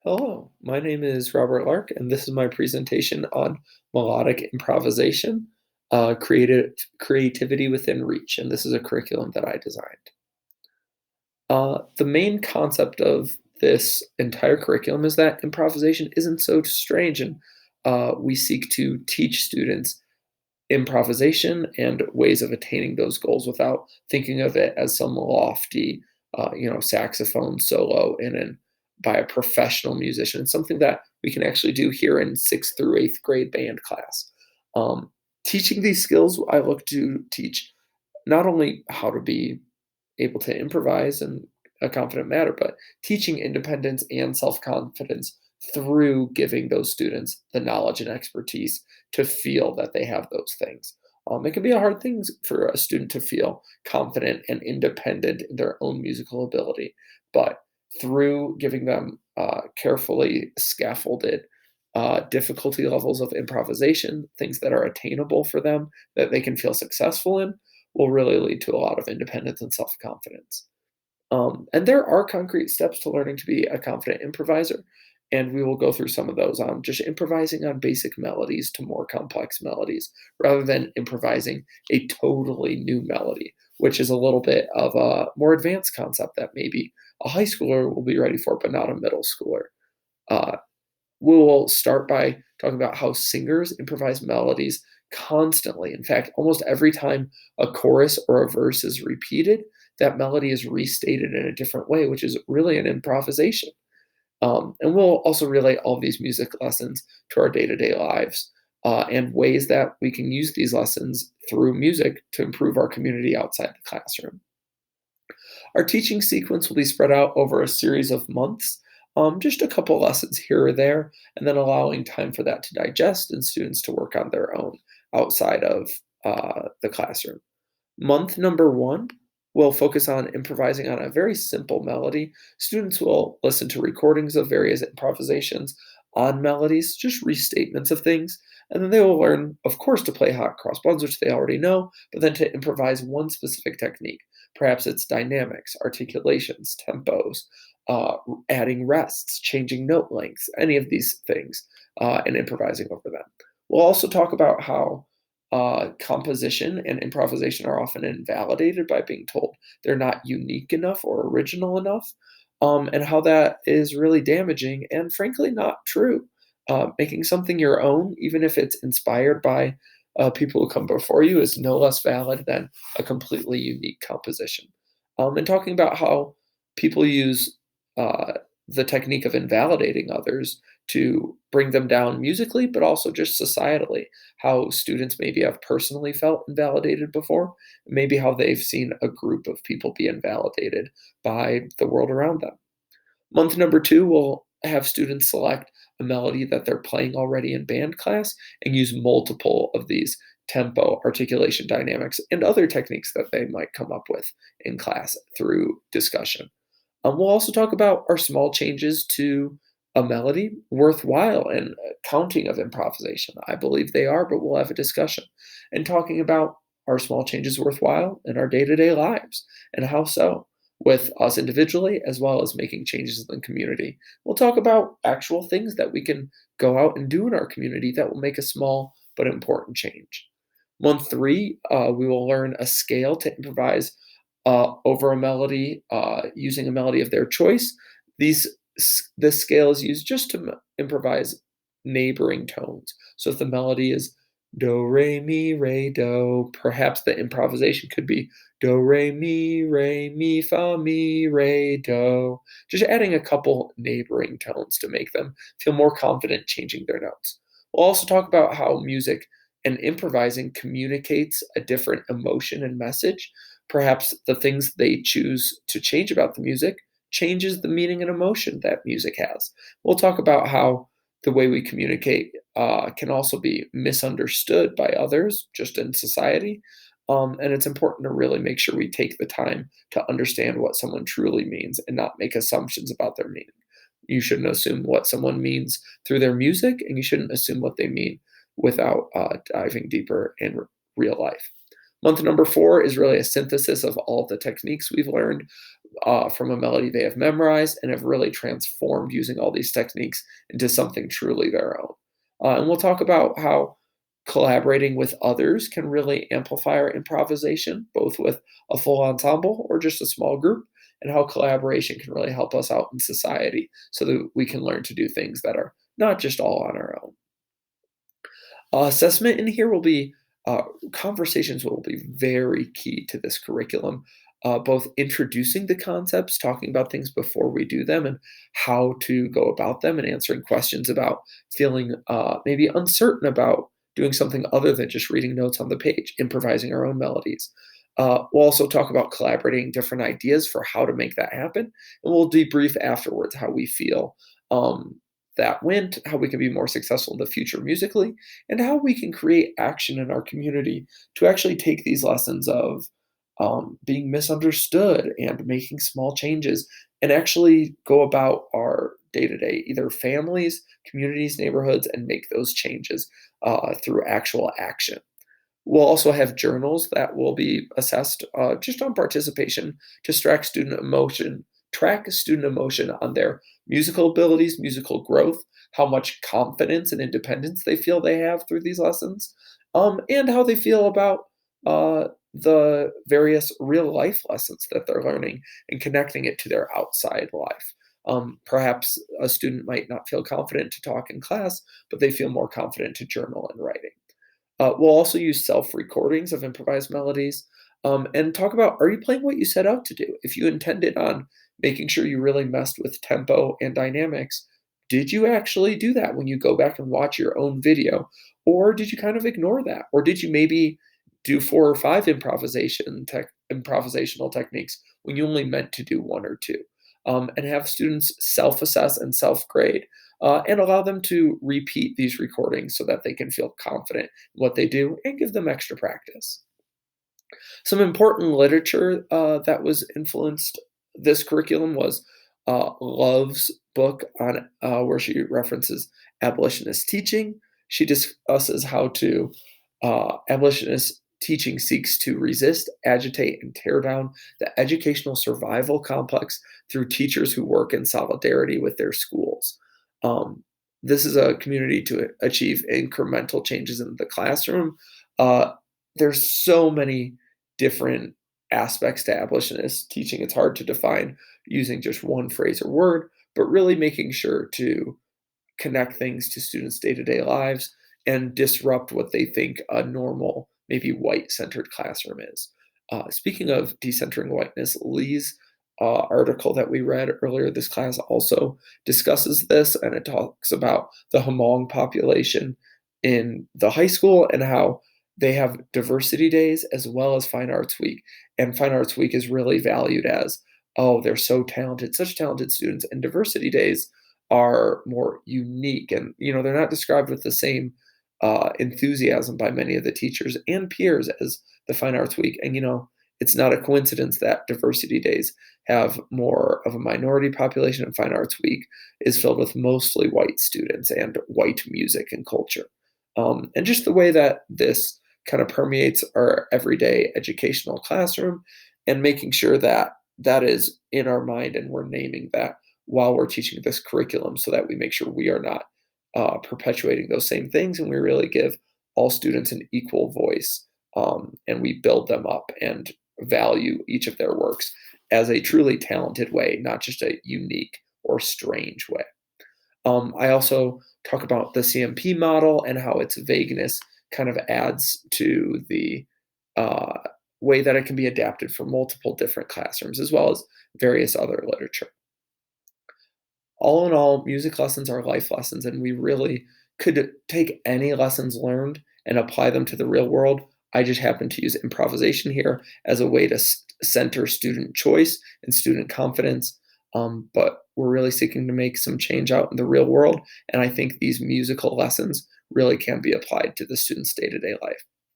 Hello, my name is Robert Lark, and this is my presentation on melodic improvisation, creativity within reach, and this is a curriculum that I designed. The main concept of this entire curriculum is that improvisation isn't so strange, and we seek to teach students improvisation and ways of attaining those goals without thinking of it as some lofty, saxophone solo by a professional musician. It's something that we can actually do here in sixth through eighth grade band class. Um, Teaching these skills, I look to teach not only how to be able to improvise in a confident manner, but teaching independence and self confidence through giving those students the knowledge and expertise to feel that they have those things. It can be a hard thing for a student to feel confident and independent in their own musical ability, but through giving them carefully scaffolded difficulty levels of improvisation, things that are attainable for them that they can feel successful in, will really lead to a lot of independence and self confidence. And there are concrete steps to learning to be a confident improviser, and we will go through some of those on just improvising on basic melodies to more complex melodies, rather than improvising a totally new melody, which is a little bit of a more advanced concept that maybe a high schooler will be ready for, but not a middle schooler. Uh, we will start by talking about how singers improvise melodies constantly. In fact, almost every time a chorus or a verse is repeated, that melody is restated in a different way, which is really an improvisation. And we'll also relate all these music lessons to our day to day lives and ways that we can use these lessons through music to improve our community outside the classroom. Our teaching sequence will be spread out over a series of months, just a couple lessons here or there, and then allowing time for that to digest and students to work on their own outside of the classroom. Month number one will focus on improvising on a very simple melody. Students will listen to recordings of various improvisations on melodies, just restatements of things, and then they will learn, of course, to play hot cross buns, which they already know, but then to improvise one specific technique. Perhaps it's dynamics, articulations, tempos, uh, adding rests, changing note lengths, any of these things, and improvising over them. We'll also talk about how composition and improvisation are often invalidated by being told they're not unique enough or original enough, and how that is really damaging and frankly not true. Making something your own, even if it's inspired by people who come before you, is no less valid than a completely unique composition. And talking about how people use uh, the technique of invalidating others to bring them down musically, but also just societally, how students maybe have personally felt invalidated before, maybe how they've seen a group of people be invalidated by the world around them. Month number two will have students select a melody that they're playing already in band class and use multiple of these tempo, articulation dynamics, and other techniques that they might come up with in class through discussion. We'll also talk about our small changes to a melody worthwhile and counting of improvisation. I believe they are, but we'll have a discussion and talking about our small changes worthwhile in our day to day lives and how so, with us individually as well as making changes in the community. We'll talk about actual things that we can go out and do in our community that will make a small but important change. Month three, we will learn a scale to improvise over a melody using a melody of their choice. This scale is used just to improvise neighboring tones. So if the melody is do re mi re do, perhaps the improvisation could be do re mi fa mi re do. Just adding a couple neighboring tones to make them feel more confident changing their notes. We'll also talk about how music and improvising communicates a different emotion and message. Perhaps the things they choose to change about the music changes the meaning and emotion that music has. We'll talk about how the way we communicate can also be misunderstood by others just in society. And it's important to really make sure we take the time to understand what someone truly means and not make assumptions about their meaning. You shouldn't assume what someone means through their music, and you shouldn't assume what they mean without diving deeper in real life. Month number four is really a synthesis of all of the techniques we've learned from a melody they have memorized and have really transformed using all these techniques into something truly their own. And we'll talk about how collaborating with others can really amplify our improvisation, both with a full ensemble or just a small group, and how collaboration can really help us out in society so that we can learn to do things that are not just all on our own. Assessment in here will be conversations will be very key to this curriculum. Both introducing the concepts, talking about things before we do them, and how to go about them, and answering questions about feeling maybe uncertain about doing something other than just reading notes on the page, improvising our own melodies. We'll also talk about collaborating different ideas for how to make that happen, and we'll debrief afterwards how we feel that went, how we can be more successful in the future musically, and how we can create action in our community to actually take these lessons of being misunderstood and making small changes and actually go about our day to day, either families, communities, neighborhoods, and make those changes through actual action. We'll also have journals that will be assessed just on participation to track student emotion on their musical abilities, musical growth, how much confidence and independence they feel they have through these lessons, and how they feel about the various real life lessons that they're learning and connecting it to their outside life. Perhaps a student might not feel confident to talk in class, but they feel more confident to journal and writing. We'll also use self-recordings of improvised melodies, and talk about, are you playing what you set out to do? If you intended on making sure you really messed with tempo and dynamics, did you actually do that when you go back and watch your own video? Or did you kind of ignore that? Or did you maybe do 4 or 5 improvisational techniques when you only meant to do 1 or 2? And have students self-assess and self-grade, and allow them to repeat these recordings so that they can feel confident in what they do and give them extra practice. Some important literature that was influenced this curriculum was Love's book on where she references abolitionist teaching. She discusses how to abolitionist teaching seeks to resist, agitate, and tear down the educational survival complex through teachers who work in solidarity with their schools. Um, this is a community to achieve incremental changes in the classroom. Uh, there's so many different aspects to abolitionist teaching. It's hard to define using just one phrase or word, but really making sure to connect things to students' day-to-day lives and disrupt what they think a normal, maybe white-centered classroom is. Speaking of decentering whiteness, Lee's article that we read earlier this class also discusses this, and it talks about the Hmong population in the high school and how they have diversity days as well as Fine Arts Week. And Fine Arts Week is really valued as, oh, they're so talented, such talented students, and diversity days are more unique, and they're not described with the same enthusiasm by many of the teachers and peers as the Fine Arts Week. And it's not a coincidence that diversity days have more of a minority population, and Fine Arts Week is filled with mostly white students and white music and culture. And just the way that this kind of permeates our everyday educational classroom, and making sure that that is in our mind and we're naming that while we're teaching this curriculum so that we make sure we are not perpetuating those same things, and we really give all students an equal voice, and we build them up and value each of their works as a truly talented way, not just a unique or strange way. I also talk about the CMP model and how its vagueness kind of adds to the uh, way that it can be adapted for multiple different classrooms, as well as various other literature. All in all, music lessons are life lessons, and we really could take any lessons learned and apply them to the real world. I just happen to use improvisation here as a way to center student choice and student confidence. But we're really seeking to make some change out in the real world, and I think these musical lessons really can be applied to the student's day to day life.